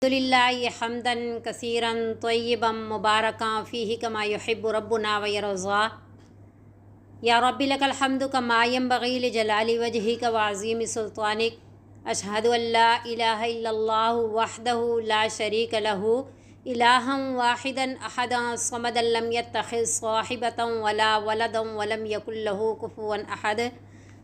अल्हम्दुलिल्लाहि हम्दन कसीरन तय्यिबन मुबारकन फ़ीहि कमा युहिब्बु रब्बुना व यरज़ा। या रब्बि लकल हम्दु कमा यंबग़ी लिजलालि वजहिका व अज़ीमि सुल्तानिक। अशहदु अल्ला इलाहा इल्लल्लाहु वहदहु ला शरीका लहु इलाहन वाहिदन अहदन समदन लम यत्तखिज़ साहिबतन वला वलदन वलम यकुल लहु कुफुवन अहद।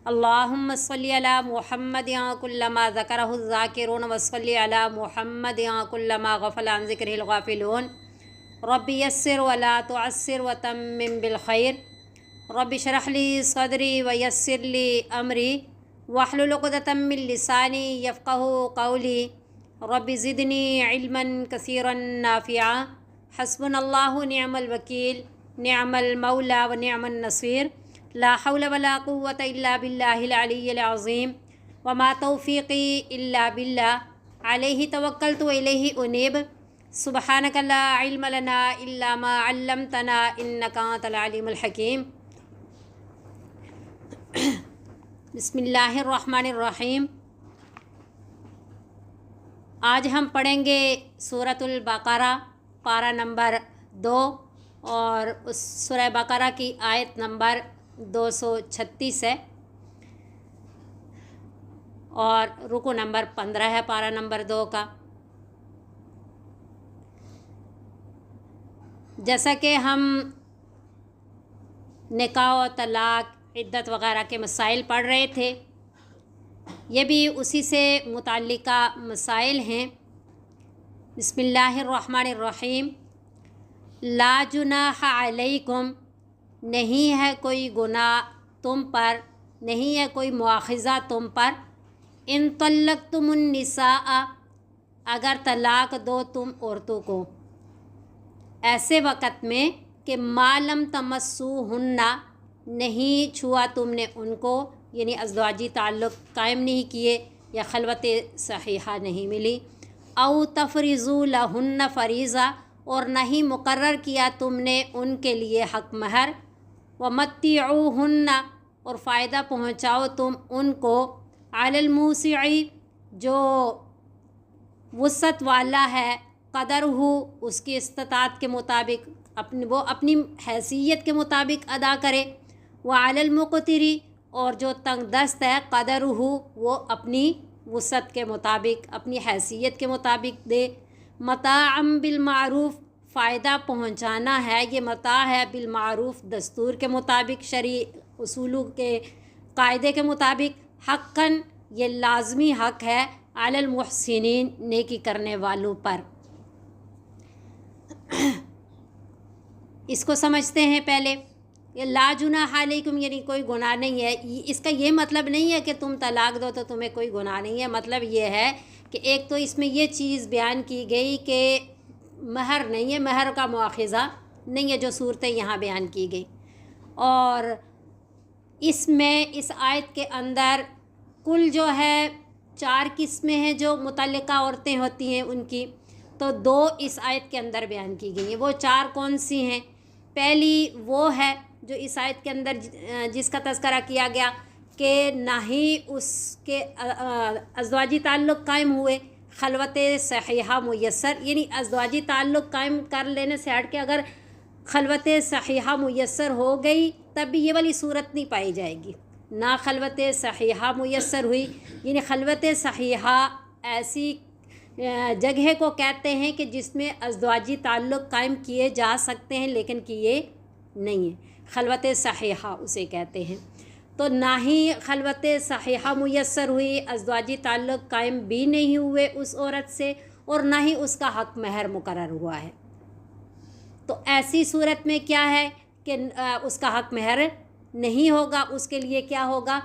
अल्लाहुम्मा सल्लि अला मुहम्मदिन कुल्लमा ज़करहु ज़ाकिरून व सल्लि अला मुहम्मदिन कुल्लमा गफ़ला अन ज़िक्रिहिल गाफ़िलून। रब्बि यस्सिर वला तुअस्सिर व तम्मिम बिल खैर। रब्बि इश्रह ली सदरी व यस्सिर ली अमरी वहलुल उक़दतम मिन लिसानी यफ़क़हू क़ौली। रब्बि ज़िदनी इल्मन कसीरन नाफ़िआ। हस्बुनल्लाहु निअमल वकील निअमल मौला व निअमन नसीर। ला हौला वला कुव्वता इल्ला बिल्लाहिल अलिय्यिल अज़ीम। व मा तौफ़ीक़ी इल्ला बिल्लाह अलैहि तवक्कलतु व इलैहि उनीब। सुब्हानका ला इल्म लना इल्ला मा अल्लमतना इन्नका अंतल अलीमुल हकीम। बिस्मिल्लाहिर रहमानिर रहीम। आज हम पढ़ेंगे सूरतुल बक़रा पारा नंबर 2 और उस सूरह बक़रा की आयत नंबर 236 है और रुकू नंबर 15 है पारा नंबर 2 का। जैसा कि हम निकाह और तलाक़ इद्दत वग़ैरह के मसाइल पढ़ रहे थे, ये भी उसी से मुताल्लिक़ा मसाइल हैं। बिस्मिल्लाहिर्रहमानिर्रहीम। ला जुनाह अलैकुम, नहीं है कोई गुनाह तुम पर, नहीं है कोई मुआख़िज़ा तुम पर। इन तल्लक़तुमुन निसाअ, अगर तलाक़ दो तुम औरतों को ऐसे वक़्त में कि मालम तमस्सूहुन्ना, नहीं छुआ तुमने उनको, यानी अज़वाजी ताल्लुक़ कायम नहीं किए या खलवत सहीहा नहीं मिली। औ तफ़रीज़ू लहुन्ना फ़रीज़ा, और नहीं मुकर्रर किया तुमने उनके लिए हक़ महर। व मत्तिऊहुन्ना, और फ़ायदा पहुँचाओ तुम उनको। अलल मूसिई, जो वुसअत वाला है, क़दरहु, उसकी इस्तिताअत के मुताबिक, वो अपनी हैसियत के मुताबिक अदा करे। व अलल मुक़तिरी, और जो तंग दस्त है, क़दरहु, वो अपनी वुसअत के मुताबिक, अपनी हैसियत के मुताबिक दे। मताअम बिल मारूफ़, फ़ायदा पहुँचाना है, ये मता है बिल मारूफ़, दस्तूर के मुताबिक, शरई उसूलों के कायदे के मुताबिक। हक़्क़न, ये लाज़मी हक़ है, अलल मुहसिनीन, नेकी करने वालों पर। इसको समझते हैं पहले। ये ला जुनाह अलैकुम, यानी कोई गुनाह नहीं है। इसका ये मतलब नहीं है कि तुम तलाक़ दो तो तुम्हें कोई गुनाह नहीं है। मतलब ये है कि एक तो इसमें ये चीज़ बयान की गई कि महर नहीं है, महर का मुआख़िज़ा नहीं है, जो सूरतें यहाँ बयान की गई। और इसमें इस आयत के अंदर कुल जो है 4 किस्में हैं जो मुतल्लिक़ा औरतें होती हैं उनकी, तो 2 इस आयत के अंदर बयान की गई हैं। वो 4 कौन सी हैं? पहली वो है जो इस आयत के अंदर जिसका तज़किरा किया गया कि ना ही उसके अज़वाजी ताल्लुक़ कायम हुए, खलवत सहीहा मुयस्सर, यानी अज़वाजी ताल्लुक़ कायम कर लेने से हट के अगर खलवत सहीहा मुयस्सर हो गई तब भी ये वाली सूरत नहीं पाई जाएगी। ना खलवत सहीहा मुयस्सर हुई, यानी खलवत सहीहा ऐसी जगह को कहते हैं कि जिसमें अज़वाजी ताल्लुक़ कायम किए जा सकते हैं लेकिन किए नहीं हैं, खलवत सहीहा उसे कहते हैं। तो ना ही खलवत सहीहा मुयस्सर हुई, अज़वाजी ताल्लुक़ कायम भी नहीं हुए उस औरत से, और ना ही उसका हक़ महर मुकर्रर हुआ है। तो ऐसी सूरत में क्या है कि उसका हक़ महर नहीं होगा। उसके लिए क्या होगा?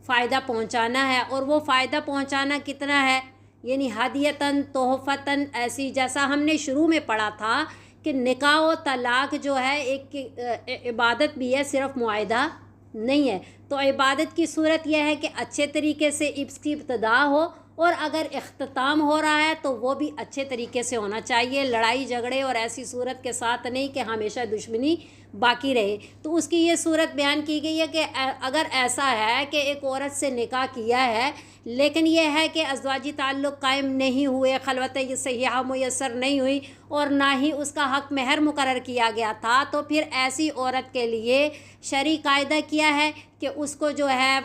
फ़ायदा पहुँचाना है। और वो फ़ायदा पहुँचाना कितना है? यानी हदियतन तोहफ़तन, ऐसी जैसा हमने शुरू में पढ़ा था कि निकाह और तलाक़ जो है एक इबादत भी है, सिर्फ़ मुआहिदा नहीं है। तो इबादत की सूरत यह है कि अच्छे तरीके से इसकी इब्तिदा हो, और अगर इख्तिताम हो रहा है तो वो भी अच्छे तरीके से होना चाहिए, लड़ाई झगड़े और ऐसी सूरत के साथ नहीं कि हमेशा दुश्मनी باقی رہے۔ تو اس کی یہ صورت بیان کی گئی ہے کہ اگر ایسا ہے کہ ایک عورت سے نکاح کیا ہے لیکن یہ ہے کہ ازدواجی تعلق قائم نہیں ہوئے، خلوت صحیحہ میسر نہیں ہوئی اور نہ ہی اس کا حق مہر مقرر کیا گیا تھا، تو پھر ایسی عورت کے لیے شرعی قاعدہ کیا ہے کہ اس کو جو ہے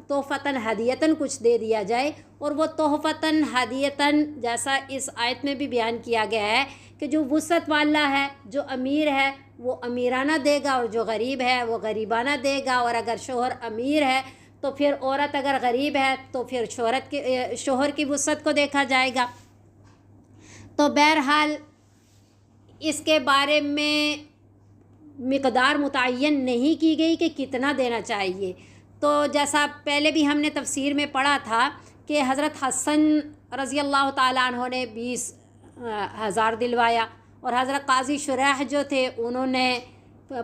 تحفتاً ہدیتاً کچھ دے دیا جائے، اور وہ تحفتاً ہدیتاً جیسا اس آیت میں بھی بیان کیا گیا ہے کہ جو وسعت والا ہے، جو امیر ہے وہ امیرانہ دے گا، اور جو غریب ہے وہ غریبانہ دے گا، اور اگر شوہر امیر ہے تو پھر عورت اگر غریب ہے تو پھر شوہر کی وسعت کو دیکھا جائے گا۔ تو بہرحال اس کے بارے میں مقدار متعین نہیں کی گئی کہ کتنا دینا چاہیے۔ تو جیسا پہلے بھی ہم نے تفسیر میں پڑھا تھا کہ حضرت حسن رضی اللہ تعالیٰ عنہ نے 20,000 دلوایا، اور حضرت قاضی شریح جو تھے انہوں نے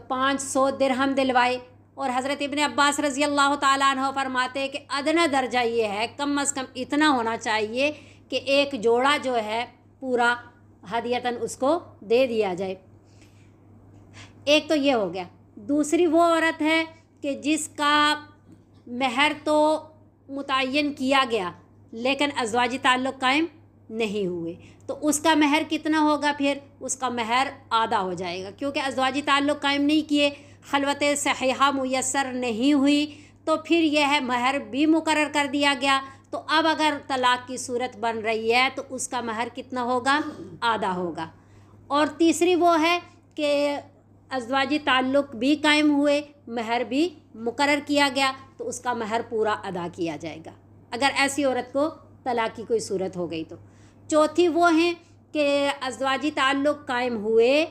500 درہم دلوائے، اور حضرت ابن عباس رضی اللہ تعالیٰ عنہ فرماتے کہ ادنیٰ درجہ یہ ہے، کم از کم اتنا ہونا چاہیے کہ ایک جوڑا جو ہے پورا ہدیتاً اس کو دے دیا جائے۔ ایک تو یہ ہو گیا۔ دوسری وہ عورت ہے کہ جس کا مہر تو متعین کیا گیا لیکن ازدواجی تعلق قائم نہیں ہوئے، تو اس کا مہر کتنا ہوگا؟ پھر اس کا مہر آدھا ہو جائے گا، کیونکہ ازدواجی تعلق قائم نہیں کیے، خلوت صحیحہ میسر نہیں ہوئی، تو پھر یہ ہے مہر بھی مقرر کر دیا گیا۔ تو اب اگر طلاق کی صورت بن رہی ہے تو اس کا مہر کتنا ہوگا؟ آدھا ہوگا۔ اور تیسری وہ ہے کہ ازدواجی تعلق بھی قائم ہوئے، مہر بھی مقرر کیا گیا، تو اس کا مہر پورا ادا کیا جائے گا اگر ایسی عورت کو طلاق کی کوئی صورت ہو گئی تو۔ چوتھی وہ ہیں کہ ازدواجی تعلق قائم ہوئے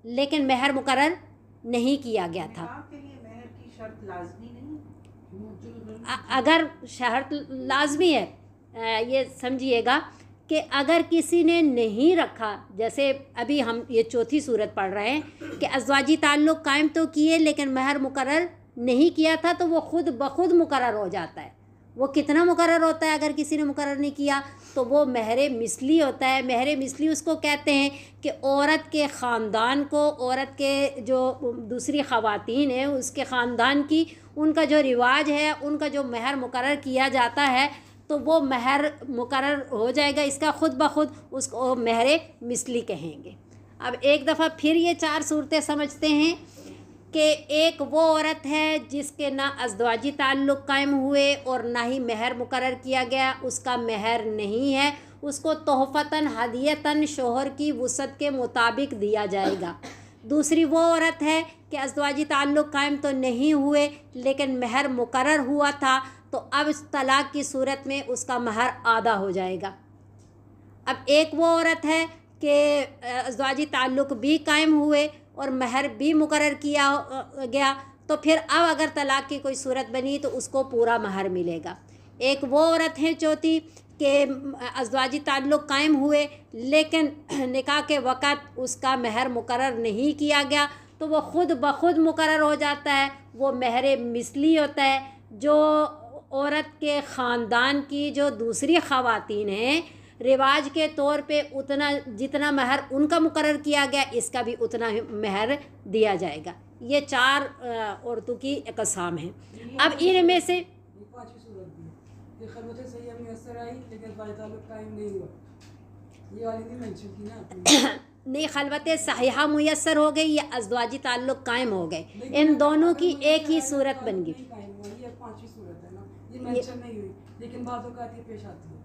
لیکن مہر مقرر نہیں کیا گیا تھا۔ مہر کی شرط لازمی نہیں، اگر شرط لازمی ہے، یہ سمجھیے گا کہ اگر کسی نے نہیں رکھا، جیسے ابھی ہم یہ چوتھی صورت پڑھ رہے ہیں کہ ازدواجی تعلق قائم تو کیے لیکن مہر مقرر نہیں کیا تھا، تو وہ خود بخود مقرر ہو جاتا ہے۔ وہ کتنا مقرر ہوتا ہے اگر کسی نے مقرر نہیں کیا؟ تو وہ مہر مثلی ہوتا ہے۔ مہر مثلی اس کو کہتے ہیں کہ عورت کے خاندان کو، عورت کے جو دوسری خواتین ہیں اس کے خاندان کی، ان کا جو رواج ہے، ان کا جو مہر مقرر کیا جاتا ہے تو وہ مہر مقرر ہو جائے گا، اس کا خود بخود اس کو مہر مثلی کہیں گے۔ اب ایک دفعہ پھر یہ 4 صورتیں سمجھتے ہیں کہ ایک وہ عورت ہے جس کے نہ ازدواجی تعلق قائم ہوئے اور نہ ہی مہر مقرر کیا گیا، اس کا مہر نہیں ہے، اس کو تحفتاً ہدیتاً شوہر کی وسعت کے مطابق دیا جائے گا۔ دوسری وہ عورت ہے کہ ازدواجی تعلق قائم تو نہیں ہوئے لیکن مہر مقرر ہوا تھا، تو اب اس طلاق کی صورت میں اس کا مہر آدھا ہو جائے گا۔ اب ایک وہ عورت ہے کہ ازدواجی تعلق بھی قائم ہوئے اور مہر بھی مقرر کیا گیا، تو پھر اب اگر طلاق کی کوئی صورت بنی تو اس کو پورا مہر ملے گا۔ ایک وہ عورت ہے چوتھی کہ ازدواجی تعلق قائم ہوئے لیکن نکاح کے وقت اس کا مہر مقرر نہیں کیا گیا، تو وہ خود بخود مقرر ہو جاتا ہے، وہ مہر مثلی ہوتا ہے۔ جو عورت کے خاندان کی جو دوسری خواتین ہیں، رواج کے طور پہ اتنا جتنا مہر ان کا مقرر کیا گیا، اس کا بھی اتنا مہر دیا جائے گا۔ یہ 4 عورتوں کی اقسام ہیں۔ اب ان میں سے خلوت صحیحہ میسر آئی لیکن تعلق قائم نہیں ہوا، یہ والی نہیں مینشن کی نا آپ نے؟ نہیں، خلوت صحیحہ میسر ہو گئی یا ازدواجی تعلق قائم ہو گئے، ان دونوں کی ایک ہی صورت بن گئی۔ یہ 5ویں صورت ہے نا، یہ مینشن نہیں ہوئی لیکن بعض اوقات یہ پیش آتی ہے۔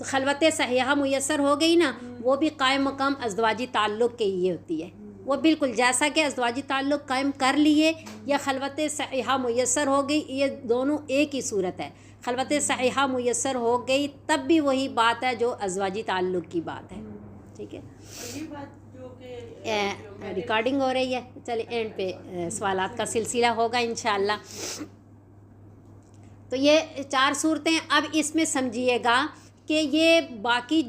خلوت صحیحہ میسر ہو گئی نا، وہ بھی قائم مقام ازدواجی تعلق کے یہ ہوتی ہے، وہ بالکل جیسا کہ ازدواجی تعلق قائم کر لیے یا خلوت صحیحہ میسر ہو گئی، یہ دونوں ایک ہی صورت ہے۔ خلوت صحیحہ میسر ہو گئی تب بھی وہی بات ہے جو ازدواجی تعلق کی بات ہے، ٹھیک ہے۔ یہ بات جو کہ ریکارڈنگ ہو رہی ہے، چلے اینڈ پہ سوالات کا سلسلہ ہوگا انشاءاللہ۔ تو یہ 4 صورتیں، اب اس میں سمجھیے گا کہ یہ باقی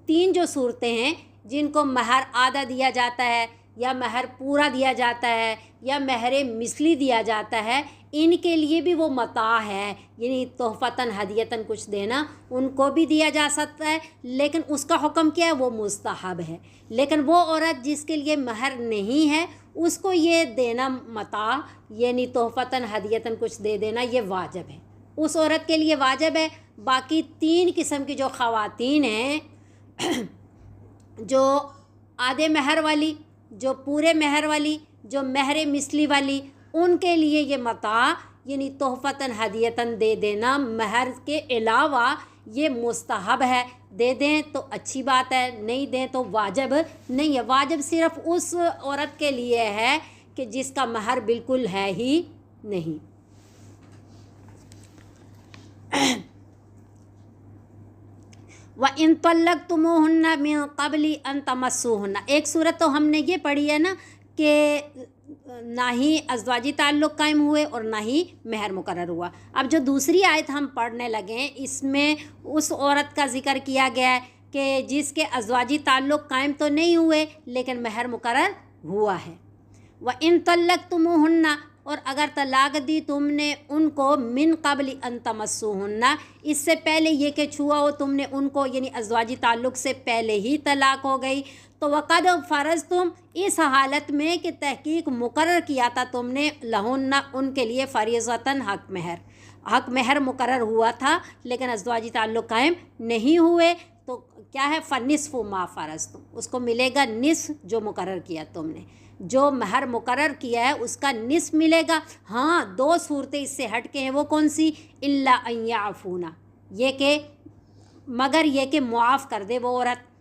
3 جو صورتیں ہیں جن کو مہر آدھا دیا جاتا ہے یا مہر پورا دیا جاتا ہے یا مہر مثلی دیا جاتا ہے، ان کے لیے بھی وہ متاع ہے، یعنی تحفتاً ہدیتاً کچھ دینا، ان کو بھی دیا جا سکتا ہے، لیکن اس کا حکم کیا ہے؟ وہ مستحب ہے۔ لیکن وہ عورت جس کے لیے مہر نہیں ہے، اس کو یہ دینا متاع یعنی تحفتاً ہدیتاً کچھ دے دینا یہ واجب ہے، اس عورت کے لیے واجب ہے۔ باقی 3 قسم کی جو خواتین ہیں جو آدھے مہر والی، جو پورے مہر والی، جو مہر مثلی والی، ان کے لیے یہ متاع یعنی تحفتاً ہدیتاً دے دینا مہر کے علاوہ یہ مستحب ہے، دے دیں تو اچھی بات ہے، نہیں دیں تو واجب نہیں ہے۔ واجب صرف اس عورت کے لیے ہے کہ جس کا مہر بالکل ہے ہی نہیں۔ وَإِن طَلَّقْتُمُوهُنَّ مِن قَبْلِ أَن تَمَسُّوهُنَّ، ایک صورت تو ہم نے یہ پڑھی ہے نا کہ نہ ہی ازدواجی تعلق قائم ہوئے اور نہ ہی مہر مقرر ہوا۔ اب جو دوسری آیت ہم پڑھنے لگے اس میں اس عورت کا ذکر کیا گیا ہے کہ جس کے ازدواجی تعلق قائم تو نہیں ہوئے لیکن مہر مقرر ہوا ہے۔ وَإِن طَلَّقْتُمُوهُنَّ، اور اگر طلاق دی تم نے ان کو من قبل ان تمسوهن، اس سے پہلے یہ کہ چھوا ہو تم نے ان کو، یعنی ازدواجی تعلق سے پہلے ہی طلاق ہو گئی، تو وقد فرضتم، اس حالت میں کہ تحقیق مقرر کیا تھا تم نے، لہن، ان کے لیے فریضتاً حق مہر مقرر ہوا تھا لیکن ازدواجی تعلق قائم نہیں ہوئے، تو کیا ہے فنصف ما فرضتم، اس کو ملے گا نصف جو مقرر کیا تم نے، جو مہر مقرر کیا ہے اس کا نصف ملے گا۔ ہاں 2 صورتیں اس سے ہٹ کے ہیں، وہ کون سی؟ الا ان یعفونا، یہ کہ مگر یہ کہ معاف کر دے وہ عورت،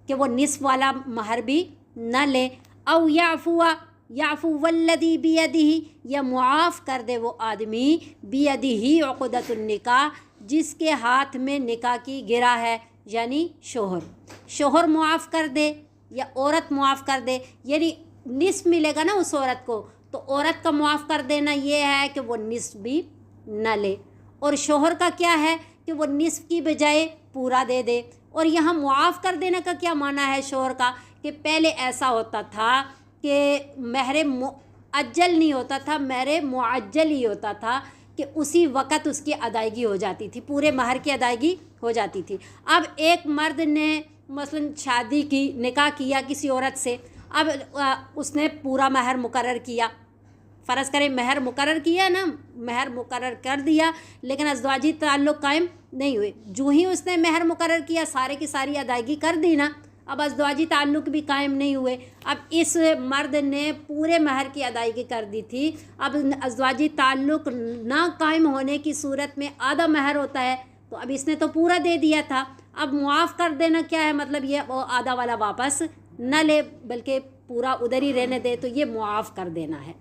کہ وہ نصف والا مہر بھی نہ لے، او یعفو والذی بیدہ، یا معاف کر دے وہ آدمی بیدہ عقدۃ النکاح، جس کے ہاتھ میں نکاح کی گرہ ہے، یعنی شوہر معاف کر دے یا عورت معاف کر دے، یعنی نصف ملے گا نا اس عورت کو، تو عورت کا معاف کر دینا یہ ہے کہ وہ نصف بھی نہ لے، اور شوہر کا کیا ہے کہ وہ نصف کی بجائے پورا دے دے۔ اور یہاں معاف کر دینے کا کیا معنی ہے شوہر کا؟ کہ پہلے ایسا ہوتا تھا کہ مہر مؤجل نہیں ہوتا تھا، مہر معجل ہی ہوتا تھا کہ اسی وقت اس کی ادائیگی ہو جاتی تھی، پورے مہر کی ادائیگی ہو جاتی تھی۔ اب ایک مرد نے مثلا شادی کی، نکاح کیا کسی عورت سے، اب اس نے پورا مہر مقرر کیا، فرض کریں مہر مقرر کیا نا، مہر مقرر کر دیا لیکن ازدواجی تعلق قائم نہیں ہوئے، جو ہی اس نے مہر مقرر کیا سارے کی ساری ادائیگی کر دی نا، اب ازدواجی تعلق بھی قائم نہیں ہوئے، اب اس مرد نے پورے مہر کی ادائیگی کر دی تھی، اب ازدواجی تعلق نہ قائم ہونے کی صورت میں آدھا مہر ہوتا ہے، تو اب اس نے تو پورا دے دیا تھا، اب معاف کر دینا کیا ہے؟ مطلب یہ وہ آدھا والا واپس نہ لے بلکہ پورا ادھر ہی رہنے دے، تو یہ معاف کر دینا ہے۔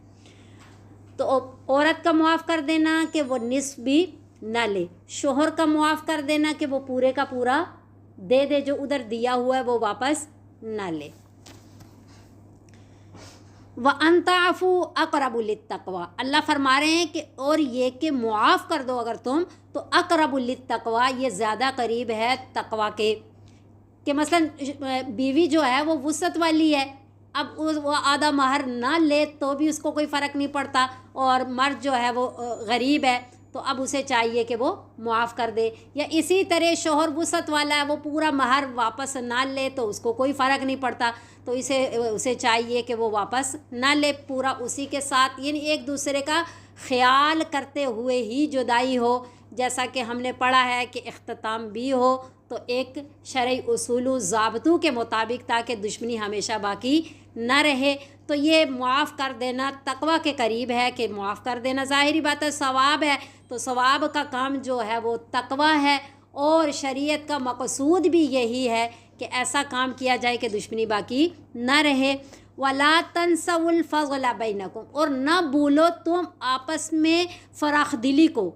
تو عورت کا معاف کر دینا کہ وہ نصف بھی نہ لے، شوہر کا معاف کر دینا کہ وہ پورے کا پورا دے دے، جو ادھر دیا ہوا ہے وہ واپس نہ لے۔ وَأَن تَعْفُوا أَقْرَبُ لِلتَّقْوَىٰ، اللہ فرما رہے ہیں کہ اور یہ کہ معاف کر دو اگر تم تو اقرب للتقویٰ، یہ زیادہ قریب ہے تقویٰ کے، کہ مثلا بیوی جو ہے وہ وسعت والی ہے، اب وہ آدھا مہر نہ لے تو بھی اس کو کوئی فرق نہیں پڑتا، اور مرد جو ہے وہ غریب ہے تو اب اسے چاہیے کہ وہ معاف کر دے، یا اسی طرح شوہر وسعت والا ہے وہ پورا مہر واپس نہ لے تو اس کو کوئی فرق نہیں پڑتا، تو اسے چاہیے کہ وہ واپس نہ لے، پورا اسی کے ساتھ، یعنی ایک دوسرے کا خیال کرتے ہوئے ہی جدائی ہو، جیسا کہ ہم نے پڑھا ہے کہ اختتام بھی ہو تو ایک شرعی اصول و ضابطوں کے مطابق، تاکہ دشمنی ہمیشہ باقی نہ رہے، تو یہ معاف کر دینا تقویٰ کے قریب ہے، کہ معاف کر دینا ظاہری بات ہے ثواب ہے، تو ثواب کا کام جو ہے وہ تقویٰ ہے، اور شریعت کا مقصود بھی یہی ہے کہ ایسا کام کیا جائے کہ دشمنی باقی نہ رہے۔ وَلَا تَنْسَوُا الْفَضْلَ بَيْنَكُمْ، اور نہ بھولو تم آپس میں فراخ دلی کو،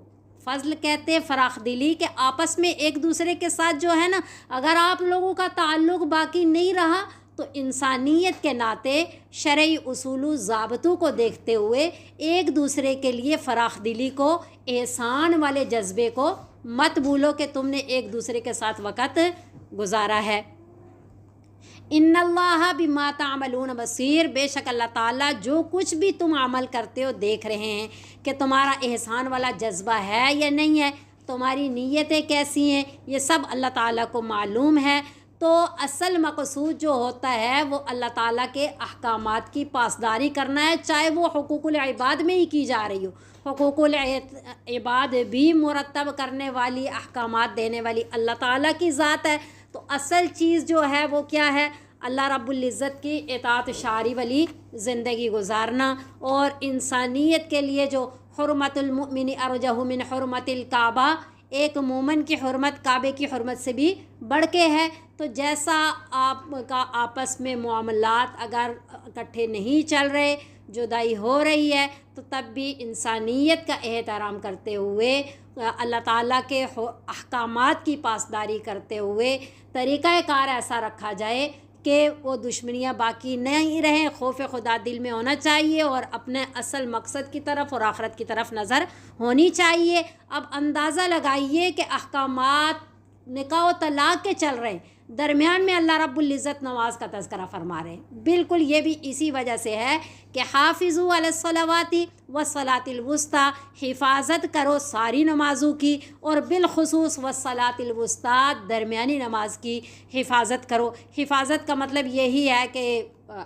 فضل کہتے ہیں فراخ دلی، کہ آپس میں ایک دوسرے کے ساتھ جو ہے نا، اگر آپ لوگوں کا تعلق باقی نہیں رہا تو انسانیت کے ناطے شرعی اصول و ضابطوں کو دیکھتے ہوئے ایک دوسرے کے لیے فراخ دلی کو، احسان والے جذبے کو مت بھولو کہ تم نے ایک دوسرے کے ساتھ وقت گزارا ہے۔ ان اللہ بما تعملون بصیر، بے شک اللہ تعالیٰ جو کچھ بھی تم عمل کرتے ہو دیکھ رہے ہیں، کہ تمہارا احسان والا جذبہ ہے یا نہیں ہے، تمہاری نیتیں کیسی ہیں، یہ سب اللہ تعالیٰ کو معلوم ہے۔ तो असल मकसूद जो होता है वो अल्लाह ताला के अहकामात की पासदारी करना है, चाहे वो हुकूकुल इबाद में ही की जा रही हो। हुकूकुल इबाद भी मुरतब करने वाली, अहकामात देने वाली अल्लाह ताला की ज़ात है। तो असल चीज़ जो है वो क्या है, अल्लाह रब्बुल इज़्ज़त की इताअत शारी वाली ज़िंदगी गुजारना। और इंसानियत के लिए जो हुर्मतुल मुमिनी अरजहु मिन हुर्मतिल काबा, एक मोमन की हुर्मत काबे की हुर्मत से भी बढ़ के है। तो जैसा आपका आपस में मामलात अगर इकट्ठे नहीं चल रहे, जुदाई हो रही है, तो तब भी इंसानियत का एहतराम करते हुए, अल्लाह ताला के अहकामात की पासदारी करते हुए तरीक़ा कार ऐसा रखा जाए कि वो दुश्मनियाँ बाकी नहीं रहें। खौफ खुदा दिल में होना चाहिए और अपने असल मकसद की तरफ और आखरत की तरफ नज़र होनी चाहिए। अब अंदाज़ा लगाइए कि अहकामात निकाह व तलाक़ के चल रहे हैं, दरमियान में अल्लाह रब्बुल इज़्ज़त नमाज का तज़किरा फरमा रहे हैं। बिल्कुल ये भी इसी वजह से है कि हाफ़िज़ू अलस्सलावाति वस्सलातिल वुस्ता, हिफाजत करो सारी नमाज़ों की, और बिलखुसूस वस्सलातिल वुस्ता, दरमियानी नमाज की हिफाजत करो। हिफाजत का मतलब यही है कि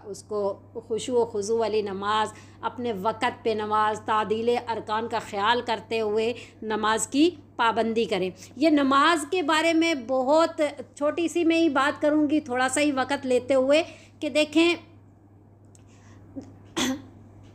उसको खुशू व खुज़ू वाली नमाज, अपने वक़्त पे नमाज, तादील अरकान का ख़्याल करते हुए नमाज की पाबंदी करें। ये नमाज के बारे में बहुत छोटी सी मैं ही बात करूँगी, थोड़ा सा ही वक़्त लेते हुए, कि देखें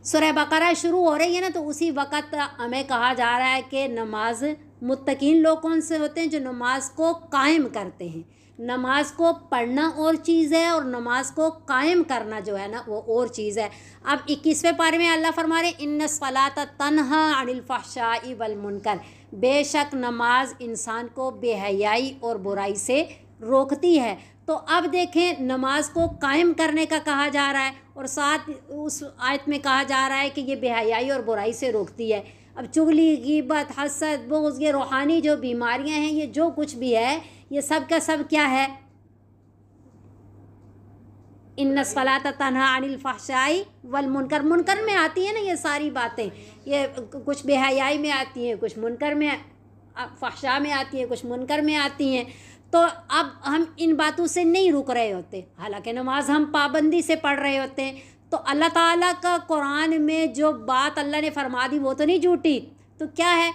सूरह बकरा शुरू हो रही है ना, तो उसी वक़्त हमें कहा जा रहा है कि नमाज मुत्तकीन लोग कौन से होते हैं, जो नमाज को कायम करते हैं। नमाज को पढ़ना और चीज़ है और नमाज को कायम करना जो है ना वो और चीज़ है। अब 21वें पारे में अल्लाह फरमा रहे इन्न सलात तन्हा अनिल फहशाई वल मुनकर, बेशक नमाज इंसान को बेहयाई और बुराई से रोकती है। तो अब देखें, नमाज को कायम करने का कहा जा रहा है और साथ उस आयत में कहा जा रहा है कि ये बेहयाई और बुराई से रोकती है। अब चुगली, गीबत, हसद, बुग़्ज़, ये रूहानी जो बीमारियां हैं, ये जो कुछ भी है, ये सब का सब क्या है, इन्न सलात तन्हा अनिल फहशाई वल मुनकर। मुनकर में आती है ना ये सारी बातें, ये कुछ बेहयाई में आती हैं, कुछ मुनकर में, फहशा में आती हैं, कुछ मुनकर में आती हैं। तो अब हम इन बातों से नहीं रुक रहे होते, हालांकि नमाज हम पाबंदी से पढ़ रहे होते हैं। तो अल्लाह ताला का कुरान में जो बात अल्लाह ने फरमा दी वो तो नहीं झूठी। तो क्या है,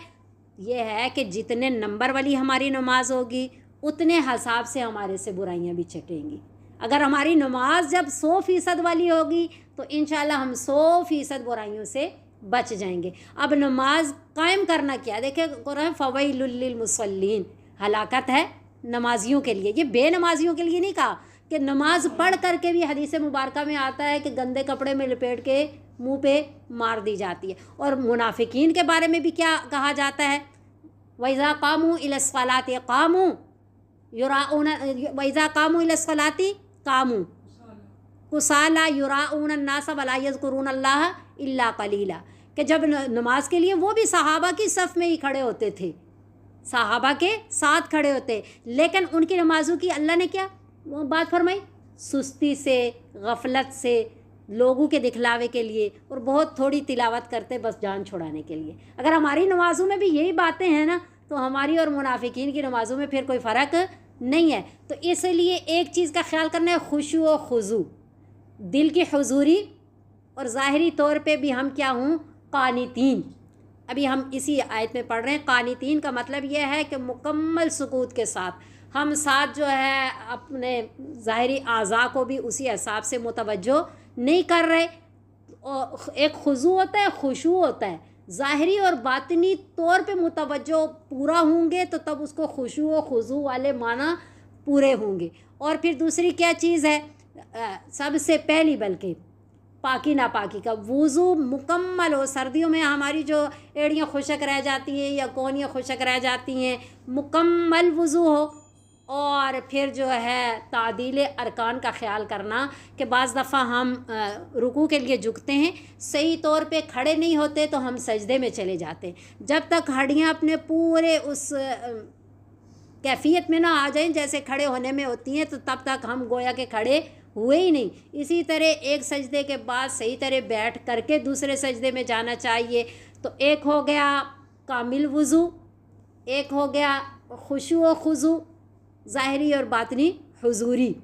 ये है कि जितने नंबर वाली हमारी नमाज होगी उतने हिसाब से हमारे से बुराइयां भी छटेंगी। अगर हमारी नमाज जब 100% वाली होगी तो इंशाल्लाह हम 100% बुराइयों से बच जाएंगे। अब नमाज कायम करना क्या, देखिए कुरान फ़वैलुल लिल मुसल्लीन, हलाकत है नमाजियों के लिए, ये बेनमाजियों के लिए नहीं कहा। कि नमाज पढ़ करके भी हदीस मुबारक में आता है कि गंदे कपड़े में लपेट के मुंह पे मार दी जाती है। और मुनाफिकीन के बारे में भी क्या कहा जाता है, वइज़ा कामू इलस्सलाति कामू युराऊन, वइज़ा कामू इलस्सलाति कामू कुसाला युराऊन अन्नास वला यज़कुरून अल्लाह इल्ला कलीला। कि जब नमाज के लिए वो भी सहाबा की सफ़ में ही खड़े होते थे, सहाबा के साथ खड़े होते, लेकिन उनकी नमाजों की अल्लाह ने क्या वो बात फरमाई, सुस्ती से, गफलत से, लोगों के दिखलावे के लिए, और बहुत थोड़ी तिलावत करते बस जान छुड़ाने के लिए। अगर हमारी नमाज़ों में भी यही बातें हैं ना, तो हमारी और मुनाफिकीन की नमाज़ों में फिर कोई फ़र्क नहीं है। तो इसलिए एक चीज़ का ख्याल करना है, खुशू व खुजू, दिल की हुजूरी, और ज़ाहिरी तौर पे भी हम क्या हूँ, कानितीन। अभी हम इसी आयत में पढ़ रहे हैं, कानितीन का मतलब यह है कि मुकम्मल सुकूत के साथ हम साथ जो है अपने ज़ाहिरी आज़ा को भी उसी हिसाब से मुतवज्जो नहीं कर रहे। और एक खुजू होता है, खुशू होता है, ज़ाहिरी और बातिनी तौर पे मुतवज्जो पूरा होंगे तो तब उसको खुशू व खुजू वाले माना पूरे होंगे। और फिर दूसरी क्या चीज़ है, सबसे पहली बल्कि पाकी नापाकी का वुज़ू मुकम्मल हो। सर्दियों में हमारी जो एड़ियाँ खुशक रह जाती हैं या कोहनियाँ खुशक रह जाती हैं, मुकम्मल वुज़ू हो। और फिर जो है तादील अरकान का ख़्याल करना कि बाज़ दफ़ा हम रुकू के लिए झुकते हैं, सही तौर पे खड़े नहीं होते तो हम सजदे में चले जाते हैं। जब तक हड्डियाँ अपने पूरे उस कैफियत में ना आ जाएं जैसे खड़े होने में होती हैं, तो तब तक हम गोया के खड़े हुए ही नहीं। इसी तरह एक सजदे के बाद सही तरह बैठ करके दूसरे सजदे में जाना चाहिए। तो एक हो गया कामिल वुज़ू, एक हो गया खुशू व खुजू, ज़ाहिरी और बातनी हुजूरी,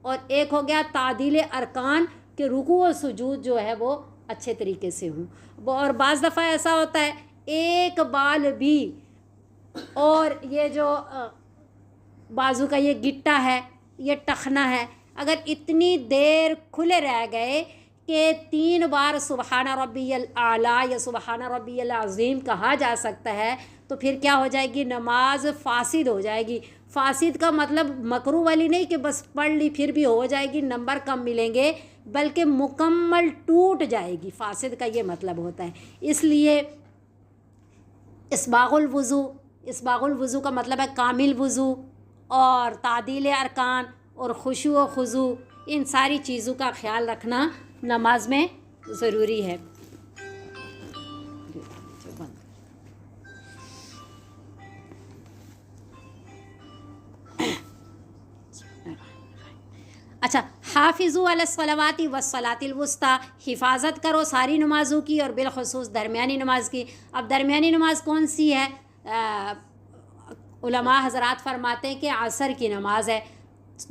और एक हो गया तादील अरकान कि रुकू और सुजूद जो है वो अच्छे तरीके से हूँ। और बाज़ दफ़ा ऐसा होता है एक बाल भी, और ये जो बाजू का ये गिट्टा है, ये टखना है, अगर इतनी देर खुले रह गए कि 3 बार सुबहान रब्बियल आला या सुबहान रब्बियल अज़ीम कहा जा सकता है, तो फिर क्या हो जाएगी, नमाज फासिद हो जाएगी। फासिद का मतलब मकरू वाली नहीं कि बस पढ़ ली फिर भी हो जाएगी, नंबर कम मिलेंगे, बल्कि मुकम्मल टूट जाएगी। फासिद का ये मतलब होता है। इसलिए इसबागुल वज़ू का मतलब है कामिल वज़ू, और तादील अरकान और खुशू व खुज़ू, इन सारी चीज़ों का ख्याल रखना नमाज में ज़रूरी है। अच्छा, हाफिज़ू अलस्सलावाति वस्सलातिल वुस्ता, हिफाजत करो सारी नमाज़ों की और बिलखुसूस दरमियानी नमाज की। अब दरमियानी नमाज कौन सी है? उलमा हज़रात फरमाते हैं कि असर की नमाज है।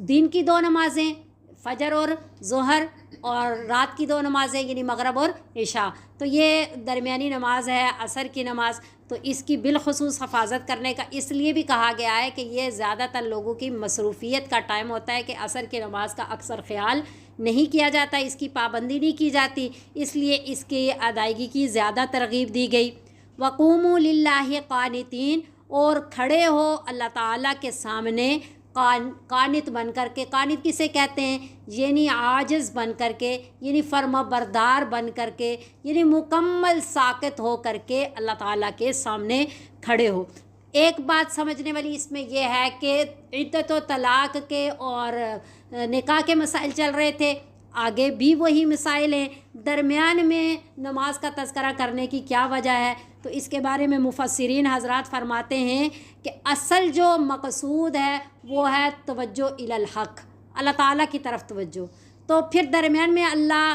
दिन की 2 नमाज़ें फ़जर और ज़ोहर, और रात की 2 नमाज़ें यानी मगरब और इशा, तो ये दरमियानी नमाज है असर की नमाज। तो इसकी बिलखुसूस हिफाजत करने का इसलिए भी कहा गया है कि ये ज़्यादातर लोगों की मसरूफ़ियत का टाइम होता है कि असर की नमाज का अक्सर ख्याल नहीं किया जाता, इसकी पाबंदी नहीं की जाती, इसलिए इसकी अदायगी की ज़्यादा तरगीब दी गई। वक़ूमू लिल्लाहि क़ानितीन, और खड़े हो अल्लाह ताला के सामने कानित बन कर के। कानित किसे कहते हैं? यानी आजिज़ बन कर के, यानी फर्माबरदार बन कर के, यानी मुकम्मल साकित हो कर के अल्लाह ताला के सामने खड़े हो। एक बात समझने वाली इसमें यह है कि इद्दत व तलाक़ के और निकाह के मसाइल चल रहे थे, आगे भी वही मसाइल हैं। दरमियान में नमाज का तज़किरा करने की क्या वजह है? तो इसके बारे में मुफस्सिरीन हज़रात फरमाते हैं कि असल जो मकसूद है वो है तवज्जो इलल हक़, अल्लाह ताला की तरफ तवज्जो। तो फिर दरमियान में अल्लाह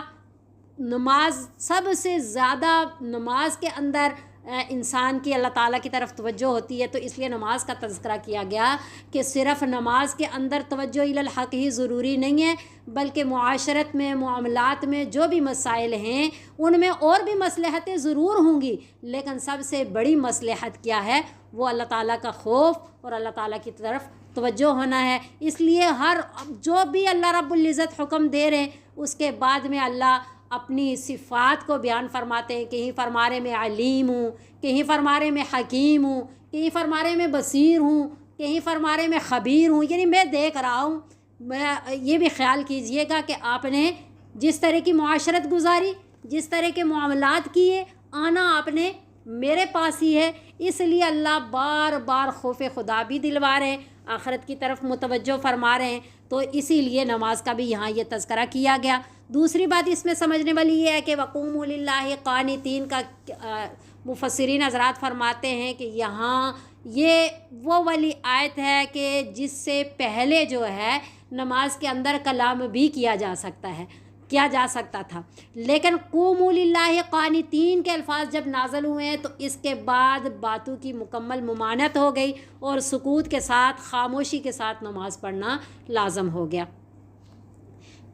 नमाज सबसे ज़्यादा, नमाज के अंदर इंसान की अल्लाह ताला की तरफ तवज्जो होती है, तो इसलिए नमाज का तज़किरा किया गया कि सिर्फ़ नमाज के अंदर तवज्जो इलल हक़ ही ज़रूरी नहीं है, बल्कि मुआशरत में, मामलात में जो भी मसाइल हैं उनमें और भी मसलहतें ज़रूर होंगी, लेकिन सबसे बड़ी मसलहत क्या है? वो अल्लाह ताला का खौफ और अल्लाह ताला की तरफ तवज्जो होना है। इसलिए हर जो भी अल्लाह रब्बुल इज़्ज़त हुक्म दे रहे हैं उसके बाद में अल्लाह अपनी सिफ़ात को बयान फरमाते हैं। कहीं फरमा रहे मैं अलीम हूँ, कहीं फरमा रहे मैं हकीम हूँ, कहीं फरमा रहे मैं बसीर हूँ, कहीं फरमा रहे मैं ख़बीर हूँ, यानी मैं देख रहा हूँ। मैं ये भी ख्याल कीजिएगा कि आपने जिस तरह की मुआशरत गुजारी, जिस तरह के मामलात किए, आना आपने मेरे पास ही है। इसलिए अल्लाह बार बार खौफ खुदा भी दिलवा रहे हैं, आखिरत की तरफ मुतवज्जो फरमा रहे हैं। तो इसीलिए नमाज का भी यहाँ ये तज़किरा किया गया। दूसरी बात इसमें समझने वाली ये है कि वक़ूमू लिल्लाहि क़ानितीन का मुफस्सिरीन हज़रात फरमाते हैं कि यहाँ ये वो वाली आयत है कि जिससे पहले जो है नमाज के अंदर कलाम भी किया जा सकता था, लेकिन क़ूमू लिल्लाहि क़ानितीन के अल्फाज जब नाज़िल हुए हैं तो इसके बाद बातों की मुकम्मल मुमानत हो गई और सुकूत के साथ, खामोशी के साथ नमाज पढ़ना लाज़म हो गया।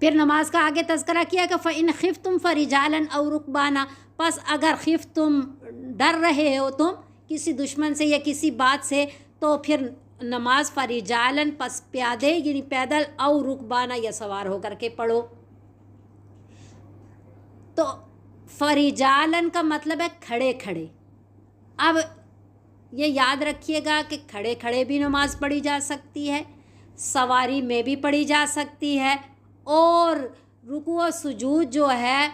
फिर नमाज का आगे तज़किरा किया कि फ़इन खिफ़्तुम फ़रिजालन औ रुकबाना, बस अगर खिफ़्तुम डर रहे हो तुम किसी दुश्मन से या किसी बात से, तो फिर नमाज फ़रिजालन पस प्यादे यानी पैदल, औ रुकबाना या सवार होकर के पढ़ो। तो फ़रिजालन का मतलब है खड़े खड़े। अब ये याद रखिएगा कि खड़े खड़े भी नमाज पढ़ी जा सकती है, सवारी में भी पढ़ी जा सकती है, और रुकू और सुजूद जो है,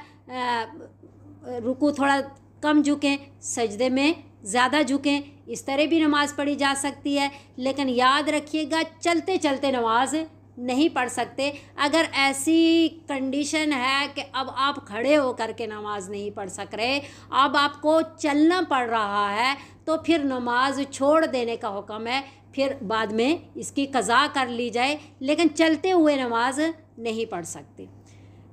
रुकू थोड़ा कम झुकें, सजदे में ज़्यादा झुकें, इस तरह भी नमाज़ पढ़ी जा सकती है। लेकिन याद रखिएगा चलते चलते नमाज नहीं पढ़ सकते। अगर ऐसी कंडीशन है कि अब आप खड़े होकर के नमाज नहीं पढ़ सक रहे, अब आपको चलना पड़ रहा है, तो फिर नमाज छोड़ देने का हुक्म है, फिर बाद में इसकी क़ज़ा कर ली जाए, लेकिन चलते हुए नमाज नहीं पढ़ सकते।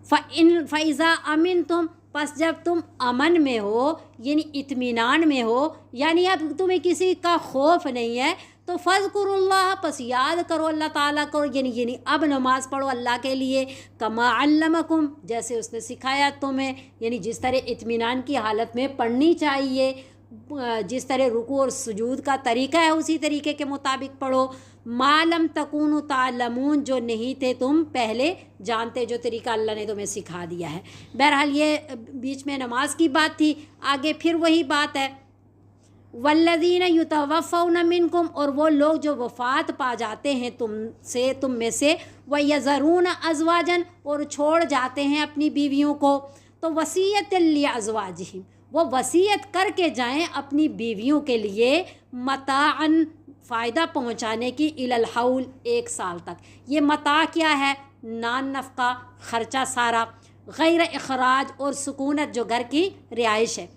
फ़इज़ा अमिन तुम, बस जब तुम अमन में हो यानी इत्मीनान में हो, यानी अब तुम्हें किसी का खौफ नहीं है, तो फ़ज़्कुरुल्लाह, पस याद करो अल्लाह ताला को, यानी अब नमाज़ पढ़ो अल्लाह के लिए, कमा अल्लमकुम, जैसे उसने सिखाया तुम्हें, यानी जिस तरह इत्मीनान की हालत में पढ़नी चाहिए, जिस तरह रुकू और सुजूद का तरीका है उसी तरीके के मुताबिक पढ़ो। मालम तकूनु तालमून, जो नहीं थे तुम पहले जानते, जो तरीका अल्लाह ने तुम्हें सिखा दिया है। बहरहाल ये बीच में नमाज की बात थी, आगे फिर वही बात है, वल्लज़ीन युतवफ़्फ़ौन मिनकुम, और वो लोग जो वफ़ात पा जाते हैं तुम में से, व यज़रून अज़वाजन, और छोड़ जाते हैं अपनी बीवियों को, तो वसीयत लिअज़वाजिहिम, वो वसीयत करके जाएं अपनी बीवियों के लिए, मताअन, फ़ायदा पहुँचाने की, इलल हौल, 1 साल तक। ये मता क्या है? नान नफ़का, ख़र्चा सारा, गैर इखराज, और सुकूनत जो घर की रिहाइश है,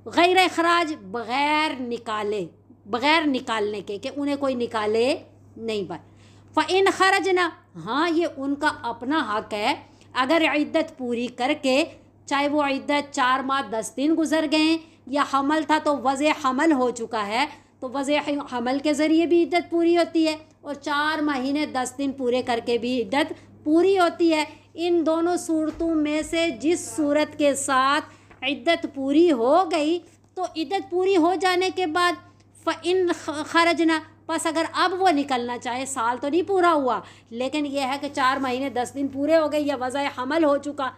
गैर इखराज, बग़ैर निकालने के, कि उन्हें कोई निकाले नहीं। पर फ़इन खरजना, हाँ ये उनका अपना हक़ है, अगर इद्दत पूरी करके, चाहे वो इद्दत 4 माह 10 दिन गुजर गए, या हमल था तो वज़े हमल हो चुका है, तो वज़े हमल के ज़रिए भी इद्दत पूरी होती है, और 4 महीने 10 दिन पूरे करके भी इद्दत पूरी होती है। इन दोनों सूरतों में से जिस सूरत के साथ इद्दत पूरी हो गई, तो इद्दत पूरी हो जाने के बाद फ़इन खरजना, बस अगर अब वो निकलना चाहे, साल तो नहीं पूरा हुआ, लेकिन यह है कि 4 महीने 10 दिन पूरे हो गए, या वज़े हमल हो चुका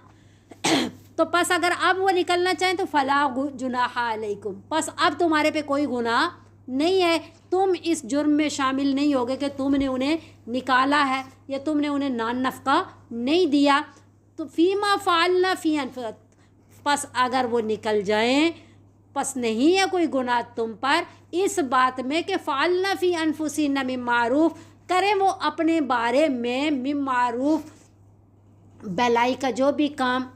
तो बस अगर अब वो निकलना चाहें तो फ़ला जुनाह अलैकुम, बस अब तुम्हारे पे कोई गुनाह नहीं है, तुम इस जुर्म में शामिल नहीं होगे कि तुमने उन्हें निकाला है या तुमने उन्हें नान नफ़का नहीं दिया। तो फ़ीमा फ़अलना फ़ी अनफुसिहिन, बस अगर वो निकल जाएं, बस नहीं है कोई गुनाह तुम पर इस बात में कि फ़अलना फ़ी अनफुसिहिन मिन मारूफ़, करें वो अपने बारे में मिन मारूफ़, भलाई का जो भी काम,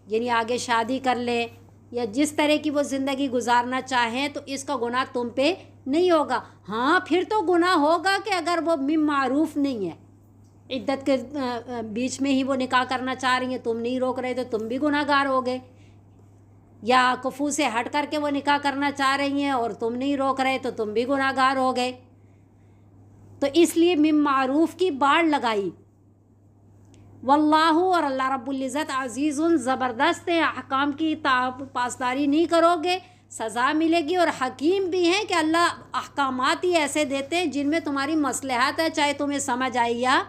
यानी आगे शादी कर लें या जिस तरह की वो ज़िंदगी गुजारना चाहें, तो इसका गुनाह तुम पे नहीं होगा। हाँ फिर तो गुनाह होगा कि अगर वो मिन मारूफ़ नहीं है, इद्दत के बीच में ही वो निकाह करना चाह रही हैं, तुम नहीं रोक रहे, तो तुम भी गुनाहगार हो गए, या कुफू से हट करके वो निकाह करना चाह रही हैं और तुम नहीं रोक रहे, तो तुम भी गुनाहगार हो गए। तो इसलिए मिन मारूफ़ की बाड़ लगाई। वल्लाहु, और अल्लाह रब्बुल इज़्ज़त अज़ीज़ुन, ज़बरदस्त है, अहकाम की पासदारी नहीं करोगे सज़ा मिलेगी, और हकीम भी हैं कि अल्लाह अहकामात ही ऐसे देते हैं जिनमें तुम्हारी मसलहत है, चाहे तुम्हें समझ आए या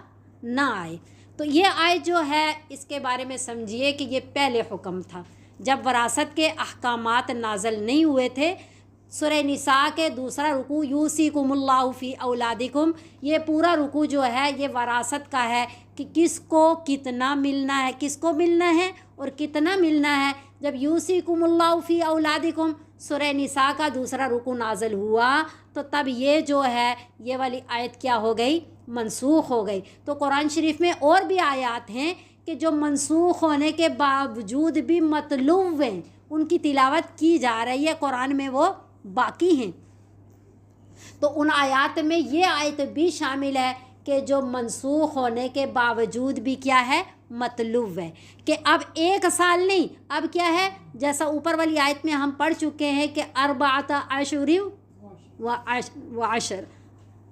ना आए। तो ये आयत जो है इसके बारे में समझिए कि ये पहले हुक्म था जब वरासत के अहकामात नाज़िल नहीं हुए थे। सूरह निसा के दूसरा रुकू, यूसीकुमुल्लाहु फ़ी औलादिकुम, ये पूरा रुकू जो है ये वरासत का है कि किसको कितना मिलना है, किसको मिलना है और कितना मिलना है। जब यूसीकुमुल्लाहु फ़ी औलादिकुम सूरह निसा का दूसरा रुकू नाज़िल हुआ, तो तब ये जो है ये वाली आयत क्या हो गई, मनसूख हो गई। तो कुरान शरीफ में और भी आयात हैं कि जो मनसूख होने के बावजूद भी मतलूब हैं, उनकी तिलावत की जा रही है कुरान में, वो बाकी हैं। तो उन आयात में ये आयत भी शामिल है कि जो मनसूख होने के बावजूद भी क्या है, मतलूब है, कि अब 1 साल नहीं, अब क्या है, जैसा ऊपर वाली आयत में हम पढ़ चुके हैं कि अरबाता अशहुरिन व अशर,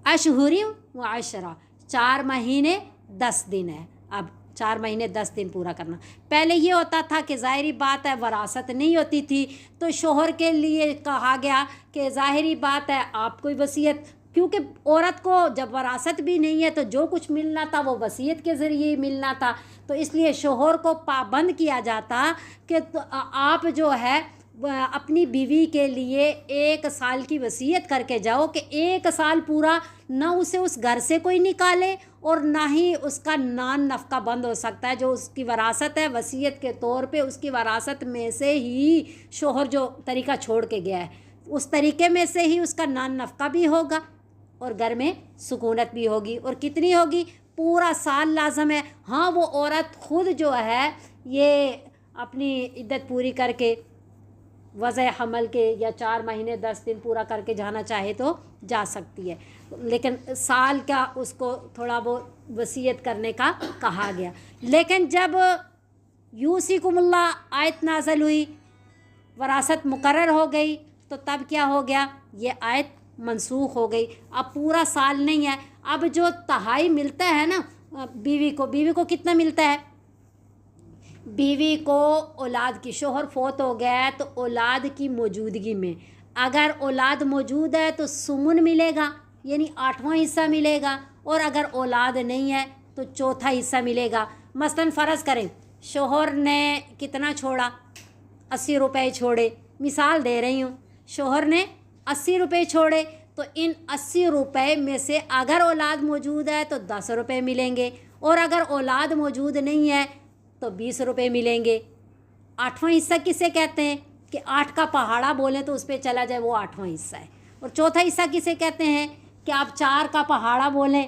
अशहुरिन व अशरा, 4 महीने 10 दिन है। अब 4 महीने 10 दिन पूरा करना। पहले ये होता था कि ज़ाहिरी बात है वरासत नहीं होती थी, तो शोहर के लिए कहा गया कि ज़ाहिरी बात है आप कोई वसीयत, क्योंकि औरत को जब वरासत भी नहीं है तो जो कुछ मिलना था वो वसीयत के ज़रिए ही मिलना था, तो इसलिए शोहर को पाबंद किया जाता कि तो आप जो है अपनी बीवी के लिए 1 साल की वसीयत करके जाओ कि 1 साल पूरा ना उसे उस घर से कोई निकाले और ना ही उसका नान नफ़का बंद हो सकता है। जो उसकी वरासत है वसीयत के तौर पे, उसकी वरासत में से ही शोहर जो तरीका छोड़ के गया है उस तरीके में से ही उसका नान नफ़का भी होगा और घर में सुकूनत भी होगी। और कितनी होगी, पूरा साल लाजम है। हाँ वो औरत खुद जो है ये अपनी इद्दत पूरी करके वज़े हमल के या 4 महीने 10 दिन पूरा करके जाना चाहे तो जा सकती है, लेकिन साल का उसको थोड़ा वो वसीयत करने का कहा गया। लेकिन जब यूसीकुमुल्लाह आयत नाज़िल हुई, वरासत मुकर्रर हो गई, तो तब क्या हो गया, ये आयत मनसूख हो गई, अब पूरा साल नहीं है। अब जो तिहाई मिलता है ना बीवी को कितना मिलता है? बीवी को औलाद की, शोहर फोत हो गया है तो औलाद की मौजूदगी में अगर औलाद मौजूद है तो सुमुन मिलेगा, यानी 8वां हिस्सा मिलेगा, और अगर औलाद नहीं है तो चौथा हिस्सा मिलेगा। मसलन फ़र्ज़ करें शोहर ने कितना छोड़ा, 80 रुपये छोड़े, मिसाल दे रही हूँ, शोहर ने 80 रुपये छोड़े, तो इन 80 रुपये में से अगर औलाद मौजूद है तो 10 रुपये मिलेंगे, और अगर औलाद मौजूद नहीं है तो 20 रुपये मिलेंगे। 8वां हिस्सा किसे कहते हैं कि 8 का पहाड़ा बोलें तो उस पर चला जाए, वो 8वां हिस्सा है। और चौथा हिस्सा किसे कहते हैं कि आप 4 का पहाड़ा बोलें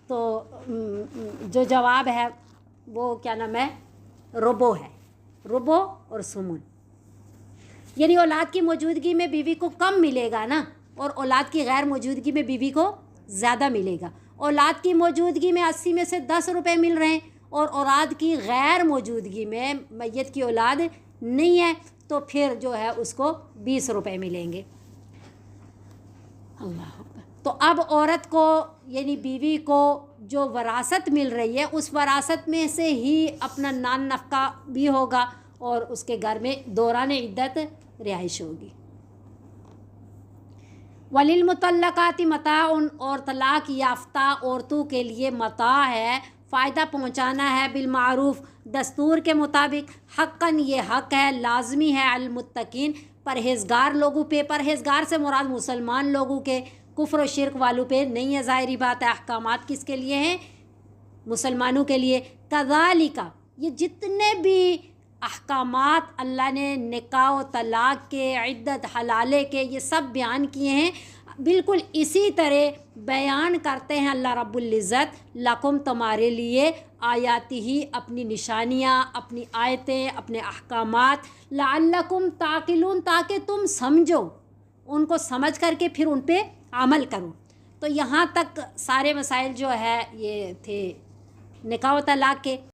तो जो जवाब है वो क्या नाम है, रुबो है, रुबो और सुमुन। यानी औलाद की मौजूदगी में बीवी को कम मिलेगा ना, और औलाद की गैर मौजूदगी में बीवी को ज़्यादा मिलेगा। औलाद की मौजूदगी में 80 में से 10 रुपये मिल रहे हैं, और औलाद की गैर मौजूदगी में मैयत की औलाद नहीं है तो फिर जो है उसको 20 रुपये मिलेंगे। अल्लाह अकबर। तो अब औरत को यानी बीवी को जो वरासत मिल रही है उस वरासत में से ही अपना नान नफ़का भी होगा और उसके घर में दौरान इद्दत रिहाइश होगी। वलिल मुतल्लकाति मताउन, और तलाक याफ्ता औरतों के लिए मता है, फ़ायदा पहुँचाना है, बिलमारूफ़ दस्तूर के मुताबिक, हक़्क़न ये हक़ है, लाजमी है, अलमुत्तकीन परहेज़गार लोगों पे। परहेज़गार से मुराद मुसलमान लोगों के, कुफ्र और शिरक वालों पे नहीं है, ज़ाहिरी बात है। अहकामात किसके लिए हैं? मुसलमानों के लिए। कज़ालिका, ये जितने भी अहकामात अल्लाह ने निकाह व तलाक़ के, इद्दत हलाले के, ये सब बयान किए हैं, बिल्कुल इसी तरह बयान करते हैं अल्लाह रब्बुल इज़्ज़त लकुम, तुम्हारे लिए, आयाती ही, अपनी निशानियाँ, अपनी आयतें, अपने अहकामात, लअल्लकुम ताक़िलून, ताकि तुम समझो, उनको समझ करके फिर उन पे अमल करो। तो यहाँ तक सारे मसाइल जो है ये थे निकाह व तलाक़ के।